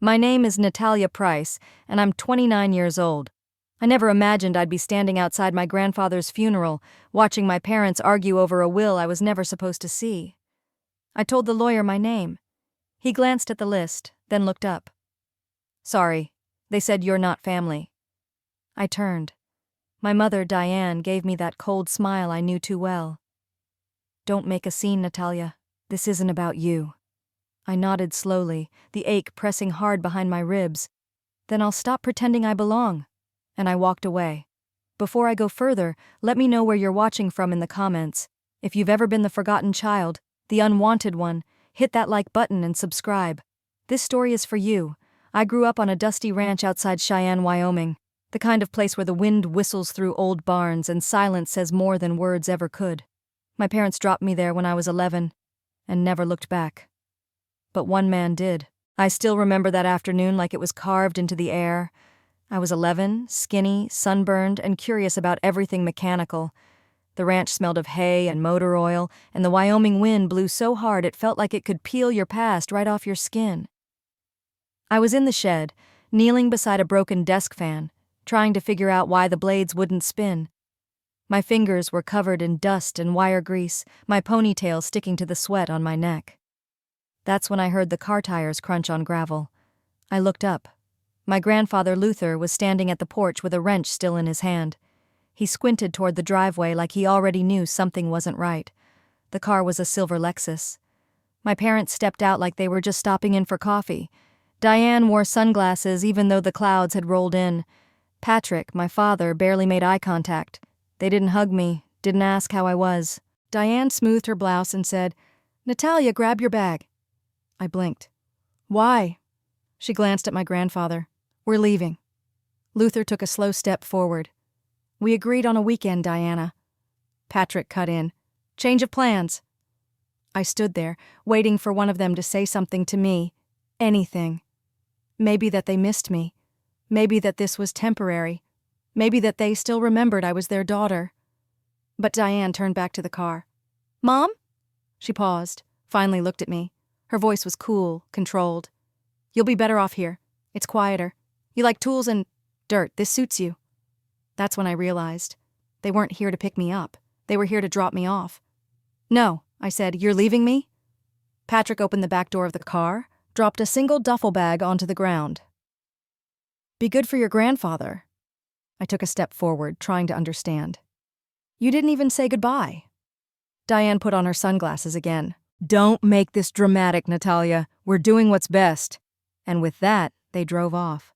My name is Natalia Price, and I'm 29 years old. I never imagined I'd be standing outside my grandfather's funeral, watching my parents argue over a will I was never supposed to see. I told the lawyer my name. He glanced at the list, then looked up. Sorry, they said you're not family. I turned. My mother, Diane, gave me that cold smile I knew too well. Don't make a scene, Natalia. This isn't about you. I nodded slowly, the ache pressing hard behind my ribs. Then I'll stop pretending I belong. And I walked away. Before I go further, let me know where you're watching from in the comments. If you've ever been the forgotten child, the unwanted one, hit that like button and subscribe. This story is for you. I grew up on a dusty ranch outside Cheyenne, Wyoming. The kind of place where the wind whistles through old barns and silence says more than words ever could. My parents dropped me there when I was 11, and never looked back. But one man did. I still remember that afternoon like it was carved into the air. I was 11, skinny, sunburned, and curious about everything mechanical. The ranch smelled of hay and motor oil, and the Wyoming wind blew so hard it felt like it could peel your past right off your skin. I was in the shed, kneeling beside a broken desk fan, trying to figure out why the blades wouldn't spin. My fingers were covered in dust and wire grease, my ponytail sticking to the sweat on my neck. That's when I heard the car tires crunch on gravel. I looked up. My grandfather Luther was standing at the porch with a wrench still in his hand. He squinted toward the driveway like he already knew something wasn't right. The car was a silver Lexus. My parents stepped out like they were just stopping in for coffee. Diane wore sunglasses even though the clouds had rolled in. Patrick, my father, barely made eye contact. They didn't hug me, didn't ask how I was. Diane smoothed her blouse and said, "Natalia, grab your bag." I blinked. "Why?" She glanced at my grandfather. "We're leaving." Luther took a slow step forward. "We agreed on a weekend, Diana." Patrick cut in. "Change of plans." I stood there, waiting for one of them to say something to me. Anything. Maybe that they missed me. Maybe that this was temporary. Maybe that they still remembered I was their daughter. But Diane turned back to the car. "Mom?" She paused, finally looked at me. Her voice was cool, controlled. "You'll be better off here. It's quieter. You like tools and dirt. This suits you." That's when I realized. They weren't here to pick me up. They were here to drop me off. "No," I said. "You're leaving me?" Patrick opened the back door of the car, dropped a single duffel bag onto the ground. "Be good for your grandfather." I took a step forward, trying to understand. "You didn't even say goodbye." Diane put on her sunglasses again. "Don't make this dramatic, Natalia. We're doing what's best." And with that, they drove off.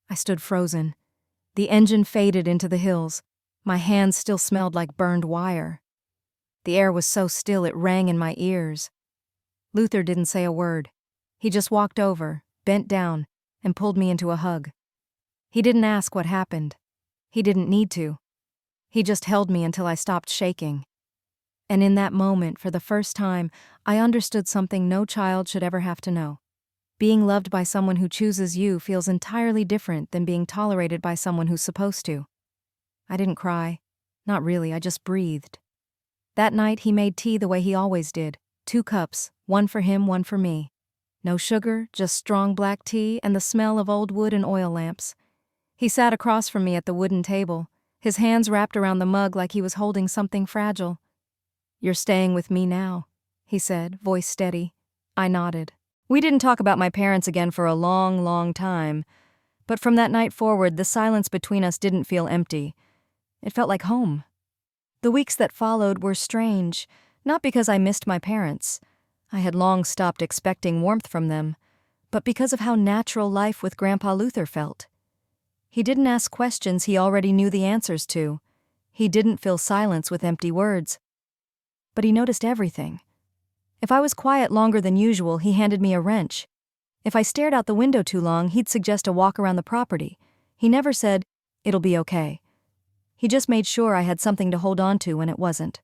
I stood frozen. The engine faded into the hills. My hands still smelled like burned wire. The air was so still it rang in my ears. Luther didn't say a word. He just walked over, bent down, and pulled me into a hug. He didn't ask what happened. He didn't need to. He just held me until I stopped shaking. And in that moment, for the first time, I understood something no child should ever have to know. Being loved by someone who chooses you feels entirely different than being tolerated by someone who's supposed to. I didn't cry. Not really, I just breathed. That night he made tea the way he always did. 2 cups, one for him, one for me. No sugar, just strong black tea and the smell of old wood and oil lamps. He sat across from me at the wooden table, his hands wrapped around the mug like he was holding something fragile. "You're staying with me now," he said, voice steady. I nodded. We didn't talk about my parents again for a long, long time, but from that night forward, the silence between us didn't feel empty. It felt like home. The weeks that followed were strange, not because I missed my parents. I had long stopped expecting warmth from them, but because of how natural life with Grandpa Luther felt. He didn't ask questions he already knew the answers to. He didn't fill silence with empty words. But he noticed everything. If I was quiet longer than usual, he handed me a wrench. If I stared out the window too long, he'd suggest a walk around the property. He never said, "It'll be okay." He just made sure I had something to hold on to when it wasn't.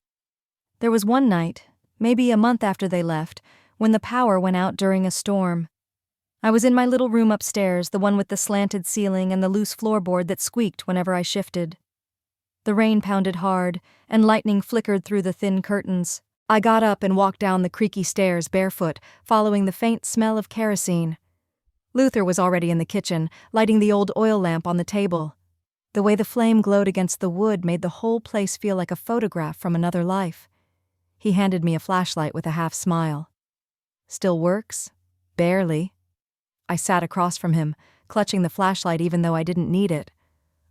There was one night, maybe a month after they left, when the power went out during a storm. I was in my little room upstairs, the one with the slanted ceiling and the loose floorboard that squeaked whenever I shifted. The rain pounded hard, and lightning flickered through the thin curtains. I got up and walked down the creaky stairs barefoot, following the faint smell of kerosene. Luther was already in the kitchen, lighting the old oil lamp on the table. The way the flame glowed against the wood made the whole place feel like a photograph from another life. He handed me a flashlight with a half smile. "Still works?" "Barely." I sat across from him, clutching the flashlight even though I didn't need it.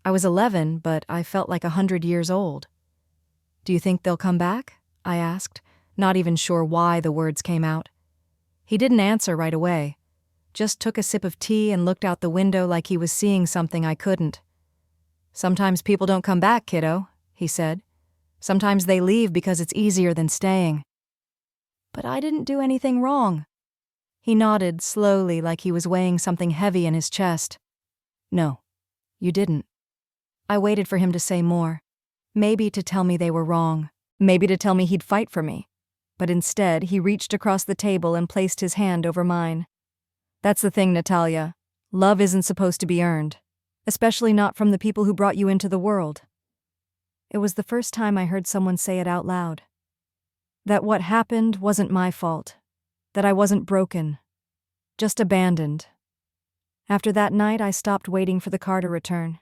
I was 11, but I felt like 100 years old. "Do you think they'll come back?" I asked, not even sure why the words came out. He didn't answer right away, just took a sip of tea and looked out the window like he was seeing something I couldn't. "Sometimes people don't come back, kiddo," he said. "Sometimes they leave because it's easier than staying." "But I didn't do anything wrong." He nodded slowly like he was weighing something heavy in his chest. "No, you didn't." I waited for him to say more. Maybe to tell me they were wrong. Maybe to tell me he'd fight for me. But instead, he reached across the table and placed his hand over mine. "That's the thing, NATALYA. Love isn't supposed to be earned. Especially not from the people who brought you into the world." It was the first time I heard someone say it out loud. That what happened wasn't my fault. That I wasn't broken. Just abandoned. After that night, I stopped waiting for the car to return.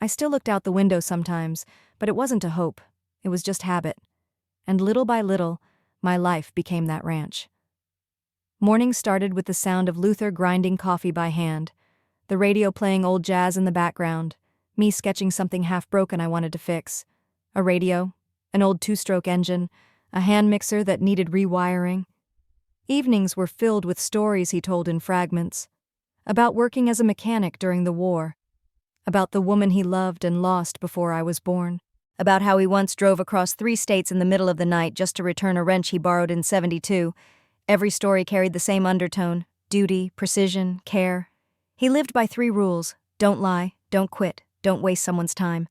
I still looked out the window sometimes, but it wasn't a hope. It was just habit. And little by little, my life became that ranch. Morning started with the sound of Luther grinding coffee by hand, the radio playing old jazz in the background, me sketching something half-broken I wanted to fix. A radio, an old two-stroke engine, a hand mixer that needed rewiring. Evenings were filled with stories he told in fragments. About working as a mechanic during the war. About the woman he loved and lost before I was born. About how he once drove across 3 states in the middle of the night just to return a wrench he borrowed in '72. Every story carried the same undertone: duty, precision, care. He lived by 3 rules: don't lie, don't quit, don't waste someone's time.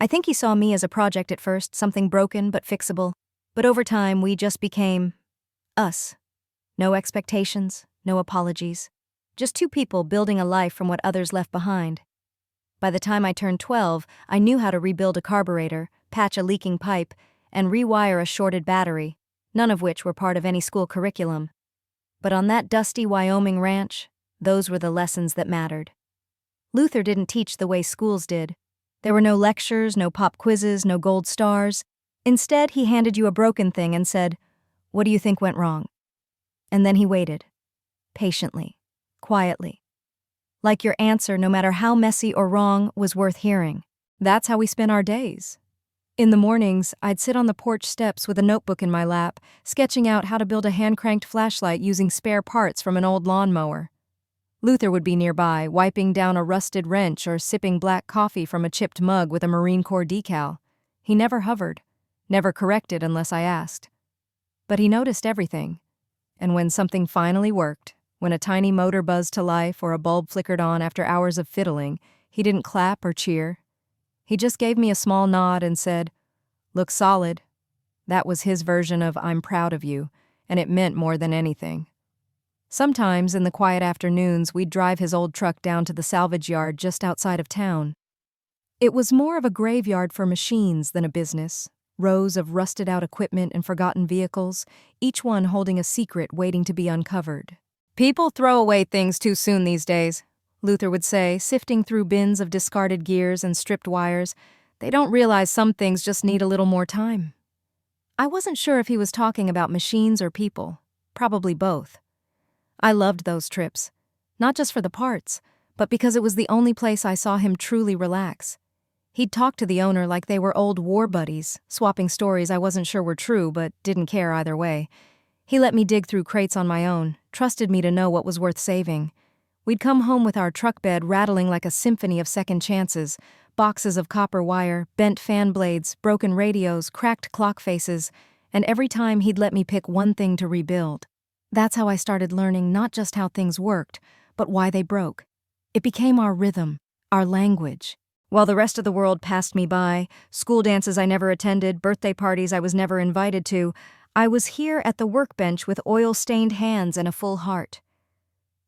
I think he saw me as a project at first, something broken but fixable. But over time, we just became us. No expectations, no apologies. Just 2 people building a life from what others left behind. By the time I turned 12, I knew how to rebuild a carburetor, patch a leaking pipe, and rewire a shorted battery, none of which were part of any school curriculum. But on that dusty Wyoming ranch, those were the lessons that mattered. Luther didn't teach the way schools did. There were no lectures, no pop quizzes, no gold stars. Instead, he handed you a broken thing and said, "What do you think went wrong?" And then he waited. Patiently. Quietly. Like your answer, no matter how messy or wrong, was worth hearing. That's how we spent our days. In the mornings, I'd sit on the porch steps with a notebook in my lap, sketching out how to build a hand-cranked flashlight using spare parts from an old lawnmower. Luther would be nearby, wiping down a rusted wrench or sipping black coffee from a chipped mug with a Marine Corps decal. He never hovered, never corrected unless I asked. But he noticed everything. And when something finally worked, when a tiny motor buzzed to life or a bulb flickered on after hours of fiddling, he didn't clap or cheer. He just gave me a small nod and said, "Looks solid." That was his version of "I'm proud of you," and it meant more than anything. Sometimes, in the quiet afternoons, we'd drive his old truck down to the salvage yard just outside of town. It was more of a graveyard for machines than a business. Rows of rusted-out equipment and forgotten vehicles, each one holding a secret waiting to be uncovered. "People throw away things too soon these days," Luther would say, sifting through bins of discarded gears and stripped wires. "They don't realize some things just need a little more time." I wasn't sure if he was talking about machines or people. Probably both. I loved those trips. Not just for the parts, but because it was the only place I saw him truly relax. He'd talk to the owner like they were old war buddies, swapping stories I wasn't sure were true but didn't care either way. He let me dig through crates on my own, trusted me to know what was worth saving. We'd come home with our truck bed rattling like a symphony of second chances, boxes of copper wire, bent fan blades, broken radios, cracked clock faces, and every time he'd let me pick one thing to rebuild. That's how I started learning not just how things worked, but why they broke. It became our rhythm, our language. While the rest of the world passed me by, school dances I never attended, birthday parties I was never invited to, I was here at the workbench with oil-stained hands and a full heart.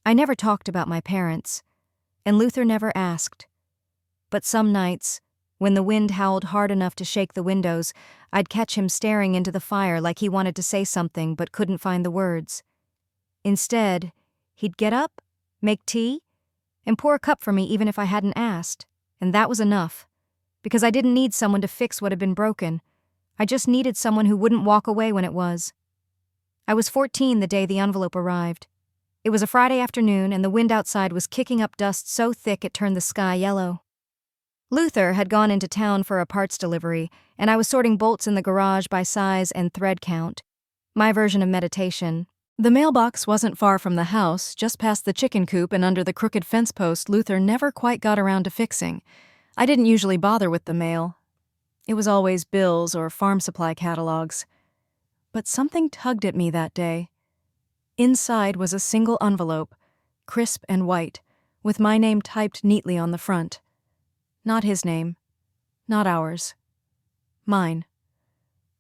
I never talked about my parents, and Luther never asked. But some nights, when the wind howled hard enough to shake the windows, I'd catch him staring into the fire like he wanted to say something but couldn't find the words. Instead, he'd get up Make tea? And pour a cup for me even if I hadn't asked. And that was enough. Because I didn't need someone to fix what had been broken. I just needed someone who wouldn't walk away when it was. I was 14 the day the envelope arrived. It was a Friday afternoon, and the wind outside was kicking up dust so thick it turned the sky yellow. Luther had gone into town for a parts delivery, and I was sorting bolts in the garage by size and thread count. My version of meditation. The mailbox wasn't far from the house, just past the chicken coop and under the crooked fence post Luther never quite got around to fixing. I didn't usually bother with the mail. It was always bills or farm supply catalogs. But something tugged at me that day. Inside was a single envelope, crisp and white, with my name typed neatly on the front. Not his name. Not ours. Mine.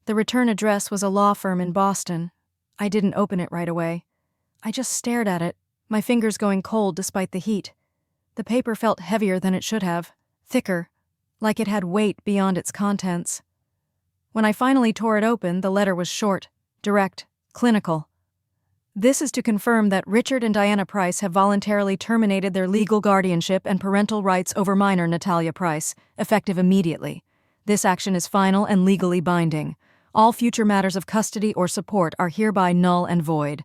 The return address was a law firm in Boston. I didn't open it right away. I just stared at it, my fingers going cold despite the heat. The paper felt heavier than it should have, thicker, like it had weight beyond its contents. When I finally tore it open, the letter was short, direct, clinical. This is to confirm that Richard and Diana Price have voluntarily terminated their legal guardianship and parental rights over minor NATALYA Price, effective immediately. This action is final and legally binding. All future matters of custody or support are hereby null and void.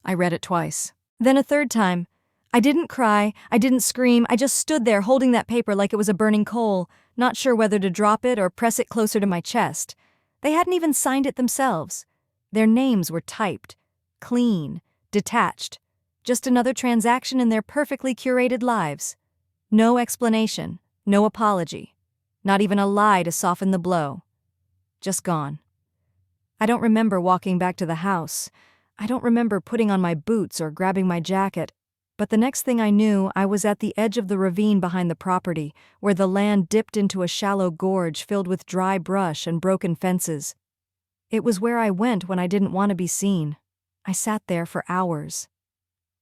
I read it twice. Then a third time. I didn't cry, I didn't scream, I just stood there holding that paper like it was a burning coal, not sure whether to drop it or press it closer to my chest. They hadn't even signed it themselves. Their names were typed. Clean, detached, just another transaction in their perfectly curated lives. No explanation, no apology, not even a lie to soften the blow. Just gone. I don't remember walking back to the house. I don't remember putting on my boots or grabbing my jacket, but the next thing I knew, I was at the edge of the ravine behind the property, where the land dipped into a shallow gorge filled with dry brush and broken fences. It was where I went when I didn't want to be seen. I sat there for hours.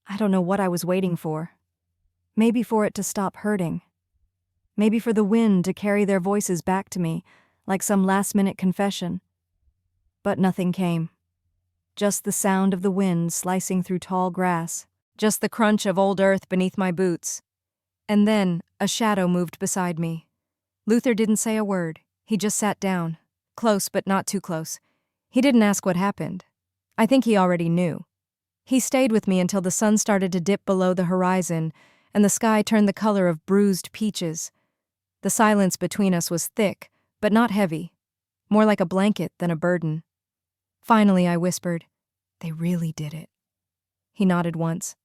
I don't know what I was waiting for. Maybe for it to stop hurting. Maybe for the wind to carry their voices back to me, like some last-minute confession. But nothing came. Just the sound of the wind slicing through tall grass. Just the crunch of old earth beneath my boots. And then a shadow moved beside me. Luther didn't say a word. He just sat down. Close, but not too close. He didn't ask what happened. I think he already knew. He stayed with me until the sun started to dip below the horizon and the sky turned the color of bruised peaches. The silence between us was thick, but not heavy. More like a blanket than a burden. Finally, I whispered, "They really did it." He nodded once.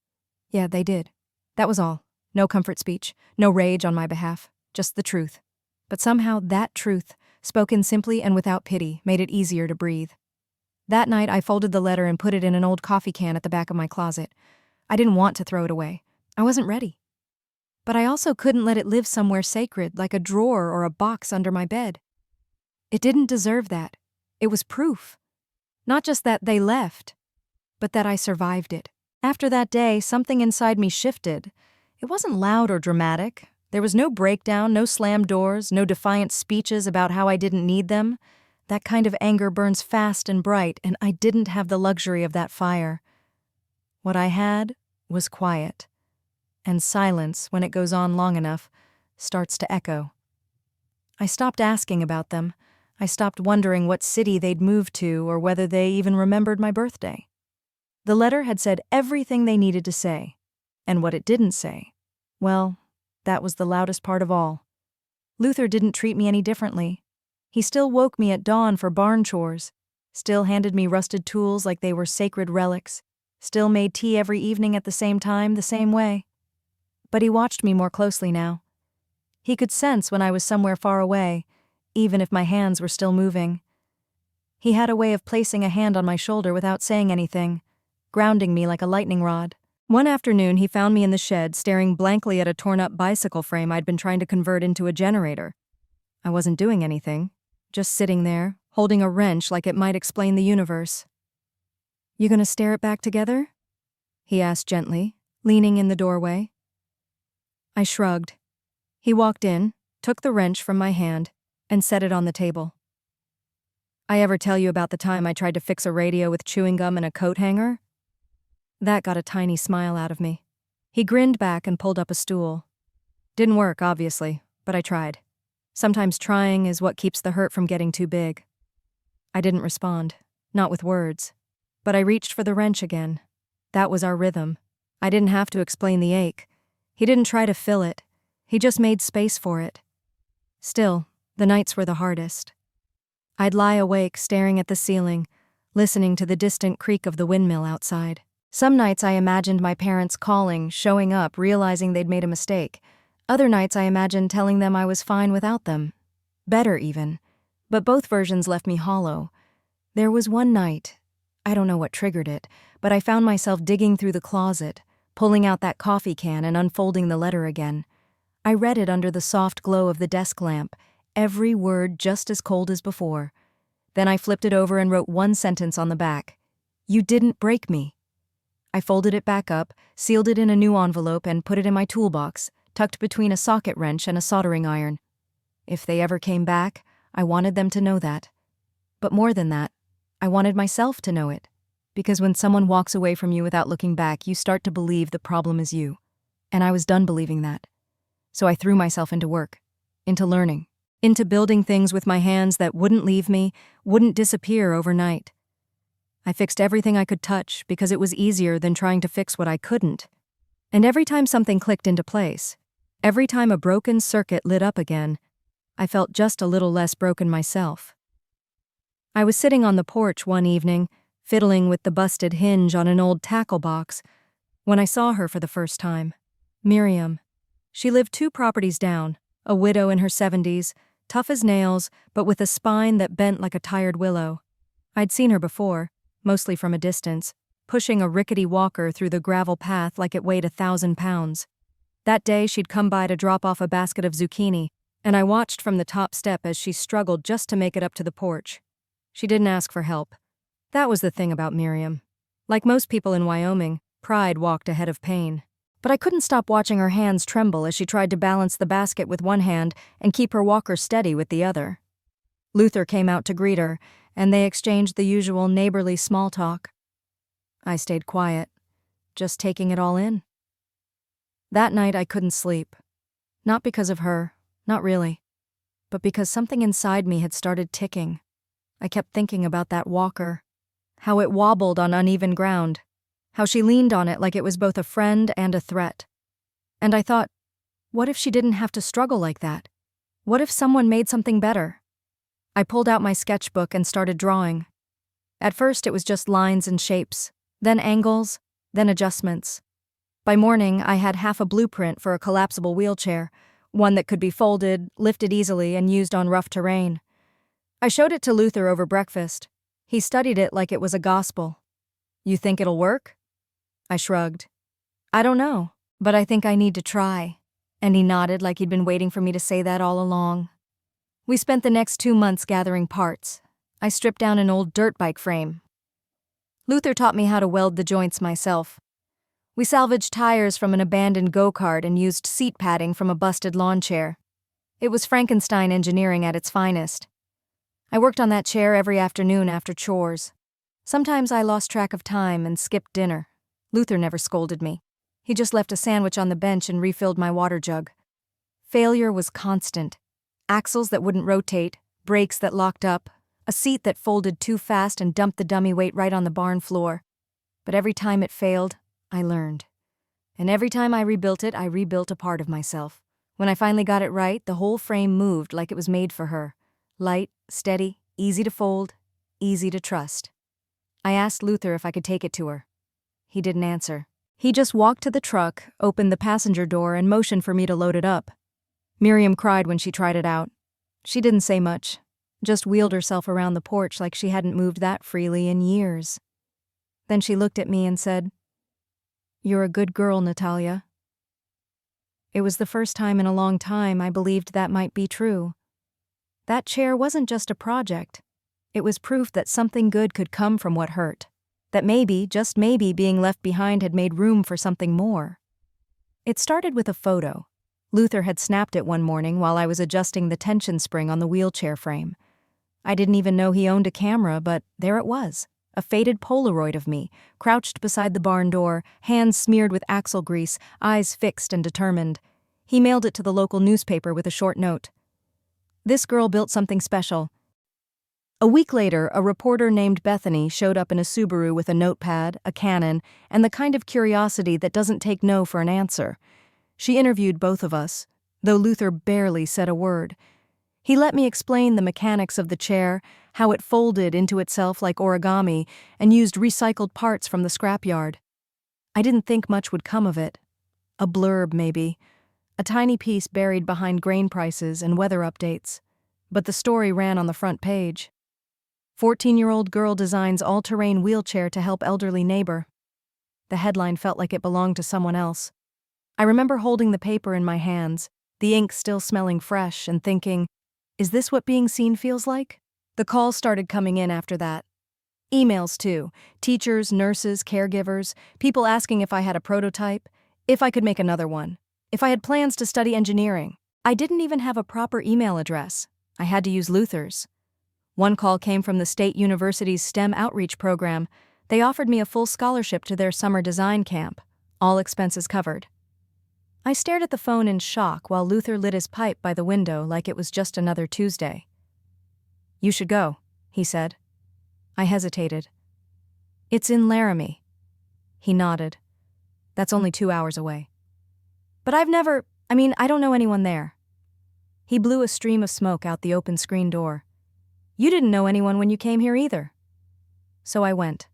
Yeah, they did. That was all. No comfort speech, no rage on my behalf, just the truth. But somehow that truth, spoken simply and without pity, made it easier to breathe. That night, I folded the letter and put it in an old coffee can at the back of my closet. I didn't want to throw it away. I wasn't ready. But I also couldn't let it live somewhere sacred, like a drawer or a box under my bed. It didn't deserve that. It was proof. Not just that they left, but that I survived it. After that day, something inside me shifted. It wasn't loud or dramatic. There was no breakdown, no slammed doors, no defiant speeches about how I didn't need them. That kind of anger burns fast and bright, and I didn't have the luxury of that fire. What I had was quiet. And silence, when it goes on long enough, starts to echo. I stopped asking about them. I stopped wondering what city they'd moved to or whether they even remembered my birthday. The letter had said everything they needed to say. And what it didn't say, well, that was the loudest part of all. Luther didn't treat me any differently. He still woke me at dawn for barn chores, still handed me rusted tools like they were sacred relics, still made tea every evening at the same time, the same way. But he watched me more closely now. He could sense when I was somewhere far away, even if my hands were still moving. He had a way of placing a hand on my shoulder without saying anything, grounding me like a lightning rod. One afternoon, he found me in the shed staring blankly at a torn-up bicycle frame I'd been trying to convert into a generator. I wasn't doing anything, just sitting there, holding a wrench like it might explain the universe. "You gonna stare it back together?" he asked gently, leaning in the doorway. I shrugged. He walked in, took the wrench from my hand, and set it on the table. "I ever tell you about the time I tried to fix a radio with chewing gum and a coat hanger?" That got a tiny smile out of me. He grinned back and pulled up a stool. Didn't work, obviously, but I tried. Sometimes trying is what keeps the hurt from getting too big. I didn't respond, not with words. But I reached for the wrench again. That was our rhythm. I didn't have to explain the ache. He didn't try to fill it. He just made space for it. Still, the nights were the hardest. I'd lie awake staring at the ceiling, listening to the distant creak of the windmill outside. Some nights I imagined my parents calling, showing up, realizing they'd made a mistake. Other nights I imagined telling them I was fine without them. Better even. But both versions left me hollow. There was one night, I don't know what triggered it, but I found myself digging through the closet, pulling out that coffee can and unfolding the letter again. I read it under the soft glow of the desk lamp, every word just as cold as before. Then I flipped it over and wrote one sentence on the back. "You didn't break me." I folded it back up, sealed it in a new envelope, and put it in my toolbox, tucked between a socket wrench and a soldering iron. If they ever came back, I wanted them to know that. But more than that, I wanted myself to know it. Because when someone walks away from you without looking back, you start to believe the problem is you. And I was done believing that. So I threw myself into work, into learning, into building things with my hands that wouldn't leave me, wouldn't disappear overnight. I fixed everything I could touch because it was easier than trying to fix what I couldn't. And every time something clicked into place, every time a broken circuit lit up again, I felt just a little less broken myself. I was sitting on the porch one evening, fiddling with the busted hinge on an old tackle box, when I saw her for the first time. Miriam. She lived 2 properties down, a widow in her 70s, tough as nails, but with a spine that bent like a tired willow. I'd seen her before, mostly from a distance, pushing a rickety walker through the gravel path like it weighed 1,000 pounds. That day she'd come by to drop off a basket of zucchini, and I watched from the top step as she struggled just to make it up to the porch. She didn't ask for help. That was the thing about Miriam. Like most people in Wyoming, pride walked ahead of pain. But I couldn't stop watching her hands tremble as she tried to balance the basket with one hand and keep her walker steady with the other. Luther came out to greet her, and they exchanged the usual neighborly small talk. I stayed quiet, just taking it all in. That night I couldn't sleep. Not because of her, not really, but because something inside me had started ticking. I kept thinking about that walker, how it wobbled on uneven ground, how she leaned on it like it was both a friend and a threat. And I thought, what if she didn't have to struggle like that? What if someone made something better? I pulled out my sketchbook and started drawing. At first it was just lines and shapes, then angles, then adjustments. By morning I had half a blueprint for a collapsible wheelchair, one that could be folded, lifted easily, and used on rough terrain. I showed it to Luther over breakfast. He studied it like it was a gospel. "You think it'll work?" I shrugged. "I don't know, but I think I need to try." And he nodded like he'd been waiting for me to say that all along. We spent the next 2 months gathering parts. I stripped down an old dirt bike frame. Luther taught me how to weld the joints myself. We salvaged tires from an abandoned go-kart and used seat padding from a busted lawn chair. It was Frankenstein engineering at its finest. I worked on that chair every afternoon after chores. Sometimes I lost track of time and skipped dinner. Luther never scolded me. He just left a sandwich on the bench and refilled my water jug. Failure was constant. Axles that wouldn't rotate, brakes that locked up, a seat that folded too fast and dumped the dummy weight right on the barn floor. But every time it failed, I learned. And every time I rebuilt it, I rebuilt a part of myself. When I finally got it right, the whole frame moved like it was made for her. Light, steady, easy to fold, easy to trust. I asked Luther if I could take it to her. He didn't answer. He just walked to the truck, opened the passenger door, and motioned for me to load it up. Miriam cried when she tried it out. She didn't say much, just wheeled herself around the porch like she hadn't moved that freely in years. Then she looked at me and said, "You're a good girl, NATALYA." It was the first time in a long time I believed that might be true. That chair wasn't just a project. It was proof that something good could come from what hurt. That maybe, just maybe, being left behind had made room for something more. It started with a photo. Luther had snapped it one morning while I was adjusting the tension spring on the wheelchair frame. I didn't even know he owned a camera, but there it was, a faded Polaroid of me, crouched beside the barn door, hands smeared with axle grease, eyes fixed and determined. He mailed it to the local newspaper with a short note. This girl built something special. A week later, a reporter named Bethany showed up in a Subaru with a notepad, a cannon, and the kind of curiosity that doesn't take no for an answer. She interviewed both of us, though Luther barely said a word. He let me explain the mechanics of the chair, how it folded into itself like origami, and used recycled parts from the scrapyard. I didn't think much would come of it. A blurb, maybe. A tiny piece buried behind grain prices and weather updates. But the story ran on the front page. 14-year-old girl designs all-terrain wheelchair to help elderly neighbor. The headline felt like it belonged to someone else. I remember holding the paper in my hands, the ink still smelling fresh, and thinking, is this what being seen feels like? The calls started coming in after that. Emails too. Teachers, nurses, caregivers, people asking if I had a prototype, if I could make another one, if I had plans to study engineering. I didn't even have a proper email address. I had to use Luther's. One call came from the State University's STEM outreach program. They offered me a full scholarship to their summer design camp, all expenses covered. I stared at the phone in shock while Luther lit his pipe by the window like it was just another Tuesday. You should go, he said. I hesitated. It's in Laramie. He nodded. That's only 2 hours away. But I don't know anyone there. He blew a stream of smoke out the open screen door. You didn't know anyone when you came here either. So I went.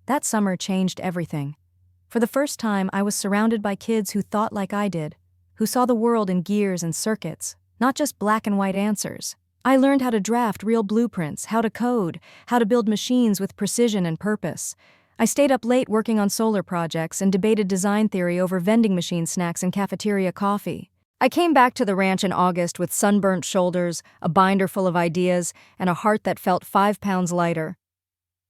That summer changed everything. For the first time, I was surrounded by kids who thought like I did, who saw the world in gears and circuits, not just black and white answers. I learned how to draft real blueprints, how to code, how to build machines with precision and purpose. I stayed up late working on solar projects and debated design theory over vending machine snacks and cafeteria coffee. I came back to the ranch in August with sunburnt shoulders, a binder full of ideas, and a heart that felt 5 pounds lighter.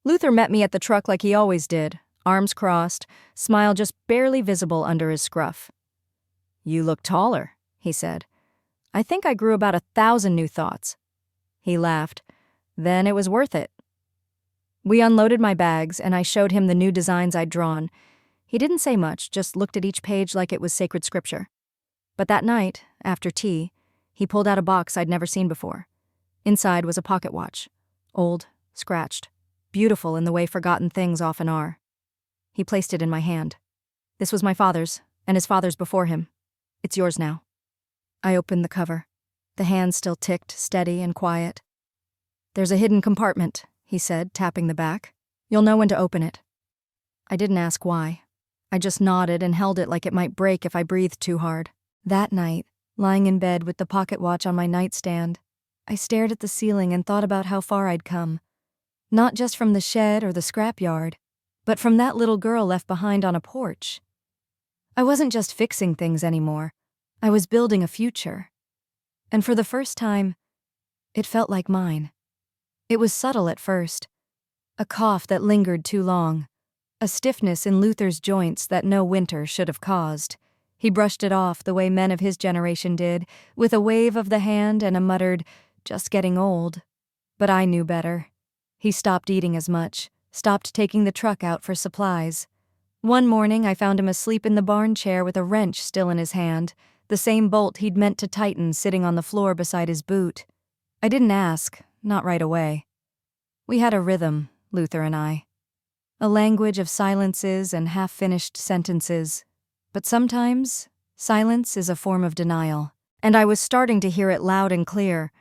Luther met me at the truck like he always did, arms crossed, smile just barely visible under his scruff. You look taller, he said. I think I grew about 1,000 new thoughts. He laughed. Then it was worth it. We unloaded my bags, and I showed him the new designs I'd drawn. He didn't say much, just looked at each page like it was sacred scripture. But that night, after tea, he pulled out a box I'd never seen before. Inside was a pocket watch. Old, scratched, beautiful in the way forgotten things often are. He placed it in my hand. This was my father's, and his father's before him. It's yours now. I opened the cover. The hand still ticked, steady and quiet. There's a hidden compartment, he said, tapping the back. You'll know when to open it. I didn't ask why. I just nodded and held it like it might break if I breathed too hard. That night, lying in bed with the pocket watch on my nightstand, I stared at the ceiling and thought about how far I'd come. Not just from the shed or the scrapyard, but from that little girl left behind on a porch. I wasn't just fixing things anymore. I was building a future. And for the first time, it felt like mine. It was subtle at first. A cough that lingered too long. A stiffness in Luther's joints that no winter should have caused. He brushed it off the way men of his generation did, with a wave of the hand and a muttered, just getting old. But I knew better. He stopped eating as much, stopped taking the truck out for supplies. One morning I found him asleep in the barn chair with a wrench still in his hand, the same bolt he'd meant to tighten sitting on the floor beside his boot. I didn't ask, not right away. We had a rhythm, Luther and I. A language of silences and half-finished sentences. But sometimes, silence is a form of denial, and I was starting to hear it loud and clear.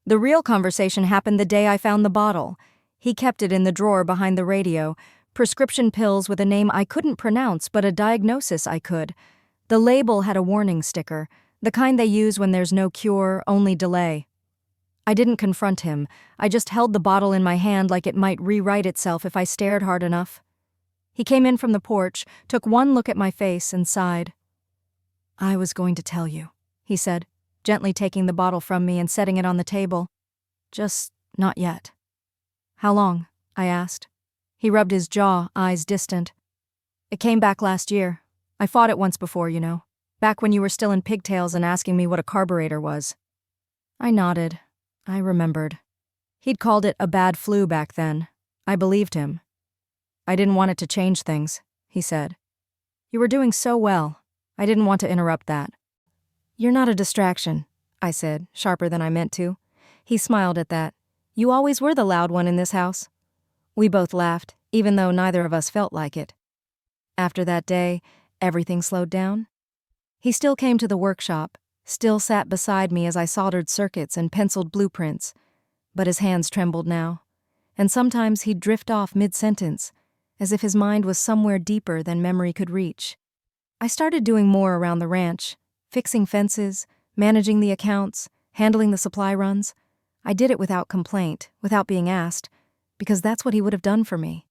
The real conversation happened the day I found the bottle. He kept it in the drawer behind the radio, prescription pills with a name I couldn't pronounce but a diagnosis I could. The label had a warning sticker, the kind they use when there's no cure, only delay. I didn't confront him. I just held the bottle in my hand like it might rewrite itself if I stared hard enough. He came in from the porch, took one look at my face, and sighed. I was going to tell you, he said, gently taking the bottle from me and setting it on the table. Just not yet. How long? I asked. He rubbed his jaw, eyes distant. It came back last year. I fought it once before, you know. Back when you were still in pigtails and asking me what a carburetor was. I nodded. I remembered. He'd called it a bad flu back then. I believed him. I didn't want it to change things, he said. You were doing so well. I didn't want to interrupt that. You're not a distraction, I said, sharper than I meant to. He smiled at that. You always were the loud one in this house. We both laughed, even though neither of us felt like it. After that day, everything slowed down. He still came to the workshop, still sat beside me as I soldered circuits and penciled blueprints, but his hands trembled now, and sometimes he'd drift off mid-sentence, as if his mind was somewhere deeper than memory could reach. I started doing more around the ranch, fixing fences, managing the accounts, handling the supply runs. I did it without complaint, without being asked, because that's what he would have done for me.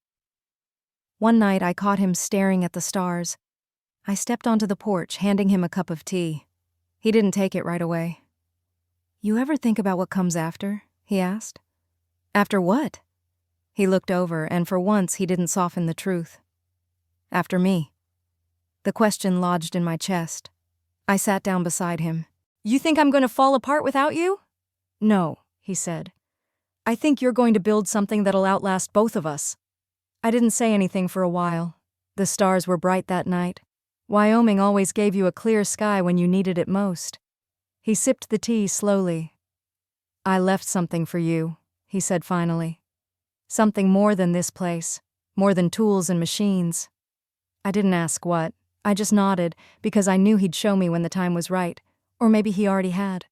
One night I caught him staring at the stars. I stepped onto the porch, handing him a cup of tea. He didn't take it right away. You ever think about what comes after? He asked. After what? He looked over, and for once he didn't soften the truth. After me. The question lodged in my chest. I sat down beside him. You think I'm going to fall apart without you? No, he said. I think you're going to build something that'll outlast both of us. I didn't say anything for a while. The stars were bright that night. Wyoming always gave you a clear sky when you needed it most. He sipped the tea slowly. I left something for you, he said finally. Something more than this place, more than tools and machines. I didn't ask what. I just nodded, because I knew he'd show me when the time was right, or maybe he already had.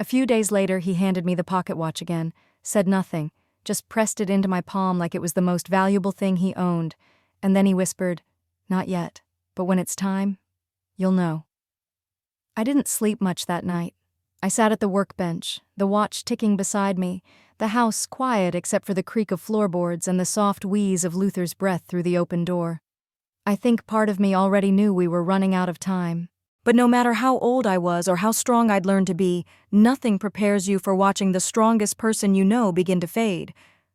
A few days later, he handed me the pocket watch again, said nothing, just pressed it into my palm like it was the most valuable thing he owned, and then he whispered, Not yet, but when it's time, you'll know. I didn't sleep much that night. I sat at the workbench, the watch ticking beside me, the house quiet except for the creak of floorboards and the soft wheeze of Luther's breath through the open door. I think part of me already knew we were running out of time. But no matter how old I was or how strong I'd learned to be, nothing prepares you for watching the strongest person you know begin to fade.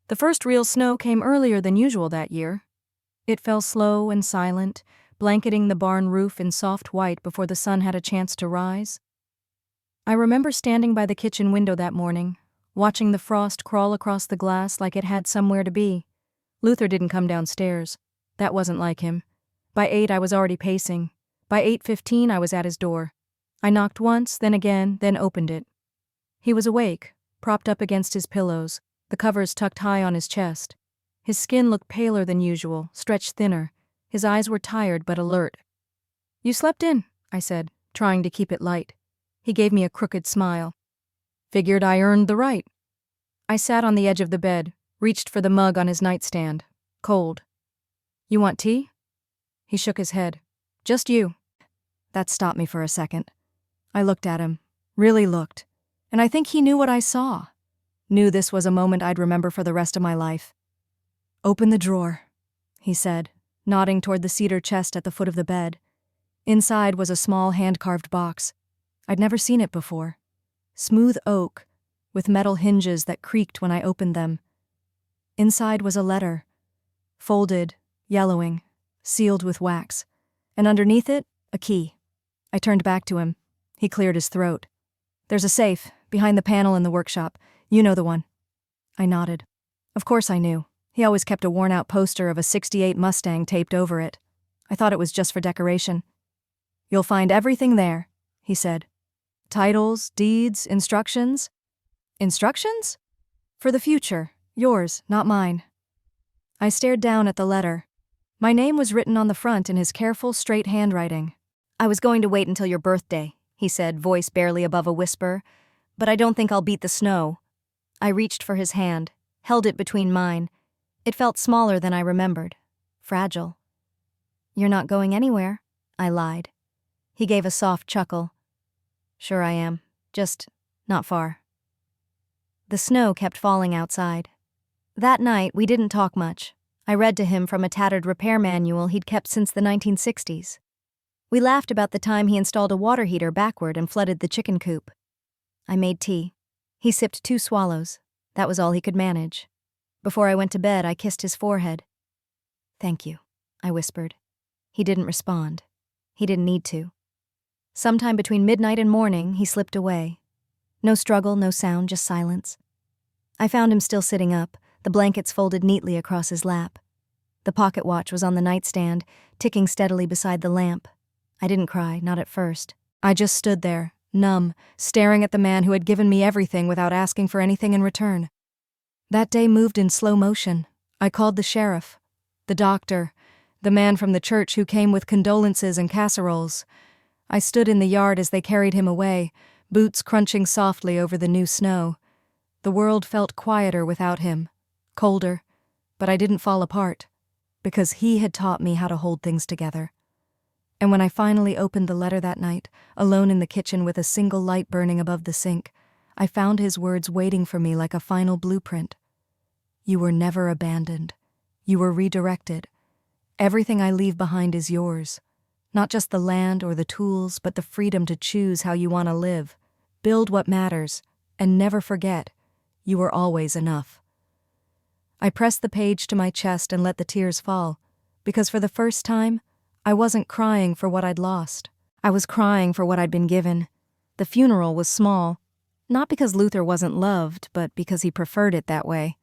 The first real snow came earlier than usual that year. It fell slow and silent, blanketing the barn roof in soft white before the sun had a chance to rise. I remember standing by the kitchen window that morning, watching the frost crawl across the glass like it had somewhere to be. Luther didn't come downstairs. That wasn't like him. By 8 I was already pacing. By 8:15 I was at his door. I knocked once, then again, then opened it. He was awake, propped up against his pillows, the covers tucked high on his chest. His skin looked paler than usual, stretched thinner. His eyes were tired but alert. You slept in, I said, trying to keep it light. He gave me a crooked smile. Figured I earned the right. I sat on the edge of the bed, reached for the mug on his nightstand. Cold. You want tea? He shook his head. Just you. That stopped me for a second. I looked at him, really looked, and I think he knew what I saw. Knew this was a moment I'd remember for the rest of my life. Open the drawer, he said, nodding toward the cedar chest at the foot of the bed. Inside was a small hand-carved box. I'd never seen it before. Smooth oak, with metal hinges that creaked when I opened them. Inside was a letter, folded, yellowing, sealed with wax, and underneath it, a key. I turned back to him. He cleared his throat. There's a safe, behind the panel in the workshop. You know the one. I nodded. Of course I knew. He always kept a worn-out poster of a '68 Mustang taped over it. I thought it was just for decoration. You'll find everything there, he said. Titles, deeds, instructions. Instructions? For the future. Yours, not mine. I stared down at the letter. My name was written on the front in his careful, straight handwriting. I was going to wait until your birthday, he said, voice barely above a whisper, but I don't think I'll beat the snow. I reached for his hand, held it between mine. It felt smaller than I remembered. Fragile. You're not going anywhere, I lied. He gave a soft chuckle. Sure I am. Just not far. The snow kept falling outside. That night, we didn't talk much. I read to him from a tattered repair manual he'd kept since the 1960s. We laughed about the time he installed a water heater backward and flooded the chicken coop. I made tea. He sipped 2 swallows. That was all he could manage. Before I went to bed, I kissed his forehead. Thank you, I whispered. He didn't respond. He didn't need to. Sometime between midnight and morning, he slipped away. No struggle, no sound, just silence. I found him still sitting up, the blankets folded neatly across his lap. The pocket watch was on the nightstand, ticking steadily beside the lamp. I didn't cry, not at first. I just stood there, numb, staring at the man who had given me everything without asking for anything in return. That day moved in slow motion. I called the sheriff, the doctor, the man from the church who came with condolences and casseroles. I stood in the yard as they carried him away, boots crunching softly over the new snow. The world felt quieter without him, colder, but I didn't fall apart, because he had taught me how to hold things together. And when I finally opened the letter that night, alone in the kitchen with a single light burning above the sink, I found his words waiting for me like a final blueprint. You were never abandoned. You were redirected. Everything I leave behind is yours. Not just the land or the tools, but the freedom to choose how you want to live. Build what matters, and never forget, you are always enough. I pressed the page to my chest and let the tears fall, because for the first time, I wasn't crying for what I'd lost. I was crying for what I'd been given. The funeral was small, not because Luther wasn't loved, but because he preferred it that way.